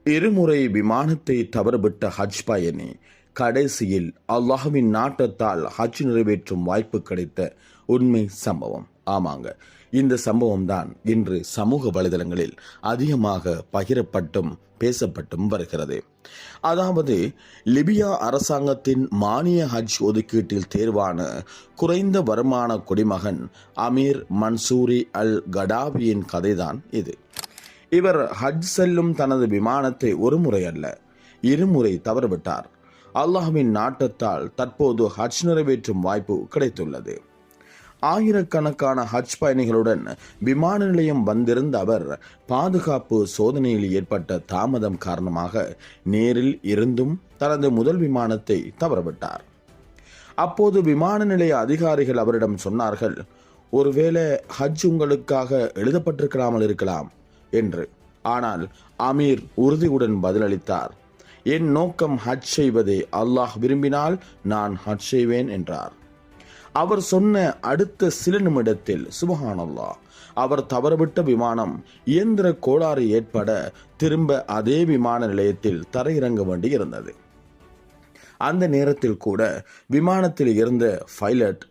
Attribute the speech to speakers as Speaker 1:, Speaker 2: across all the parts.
Speaker 1: இருமுறை விமானத்தை தவறவிட்ட ஹஜ் பயணி கடைசியில் அல்லாஹ்வின் நாட்டத்தால் ஹஜ் நிறைவேற்றும் வாய்ப்பு கிடைத்த உண்மை சம்பவம். ஆமாங்க, இந்த சம்பவம் தான் இன்று சமூக வலைதளங்களில் அதிகமாக பகிரப்பட்டும் பேசப்பட்டும் வருகிறது. அதாவது, லிபியா அரசாங்கத்தின் மானிய ஹஜ் ஒதுக்கீட்டில் தேர்வான குறைந்த வருமான குடிமகன் அமீர் மன்சூரி அல் கடாபியின் கதைதான் இது. இவர் ஹஜ் செல்லும் தனது விமானத்தை ஒரு முறை அல்ல, இருமுறை தவறவிட்டார். அல்லாஹ்வின் நாட்டத்தால் தற்போது ஹஜ் நிறைவேற்றும் வாய்ப்பு கிடைத்துள்ளது. ஆயிரக்கணக்கான ஹஜ் பயணிகளுடன் விமான நிலையம் வந்திருந்த அவர் பாதுகாப்பு சோதனையில் ஏற்பட்ட தாமதம் காரணமாக நேரில் இருந்தும் தனது முதல் விமானத்தை தவறவிட்டார். அப்போது விமான நிலைய அதிகாரிகள் அவரிடம் சொன்னார்கள், ஒருவேளை ஹஜ் உங்களுக்காக எழுதப்பட்டிருக்காமல் இருக்கலாம் என்று. ஆனால் அமீர் உறுதியுடன் பதிலளித்தார், என் நோக்கம் ஹஜ் செய்வதே, அல்லாஹ் விரும்பினால் நான் ஹஜ் செய்வேன் என்றார். அவர் சொன்ன அடுத்த சில நிமிடத்தில் சுப்ஹானல்லாஹ், அவர் தவறவிட்ட விமானம் இயந்திர கோளாறு ஏற்பட திரும்ப அதே விமான நிலையத்தில் தரையிறங்க வேண்டி இருந்தது. அந்த நேரத்தில் கூட விமானத்தில் இருந்த பைலட்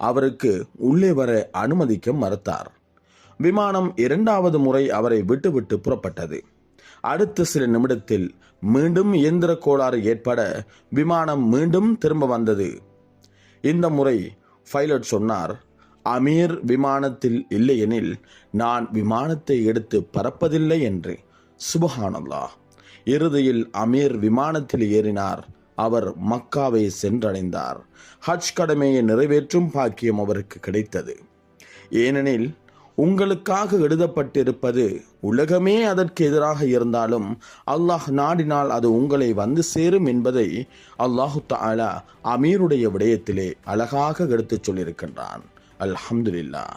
Speaker 1: அவருக்கு உள்ளே வர அனுமதிக்க மறுத்தார். விமானம் இரண்டாவது முறை அவரை விட்டுவிட்டு புறப்பட்டது. அடுத்த சில நிமிடத்தில் மீண்டும் இயந்திர கோளாறு ஏற்பட விமானம் மீண்டும் திரும்ப வந்தது. இந்த முறை பைலட் சொன்னார், அமீர் விமானத்தில் இல்லையெனில் நான் விமானத்தை எடுத்து பறப்பதில்லை என்று. சுப்ஹானல்லாஹ், இறுதியில் அமீர் விமானத்தில் ஏறினார். அவர் மக்காவை சென்றடைந்தார். ஹஜ் கடமையை நிறைவேற்றும் பாக்கியம் அவருக்கு கிடைத்தது. ஏனெனில் உங்களுக்காக எழுதப்பட்டிருப்பது உலகமே அதற்கு எதிராக இருந்தாலும் அல்லாஹ் நாடினால் அது உங்களை வந்து சேரும் என்பதை அல்லாஹு தஆலா அமீருடைய விடயத்திலே அழகாக எடுத்துச் சொல்லியிருக்கின்றான். அல்ஹம்துலில்லாஹ்.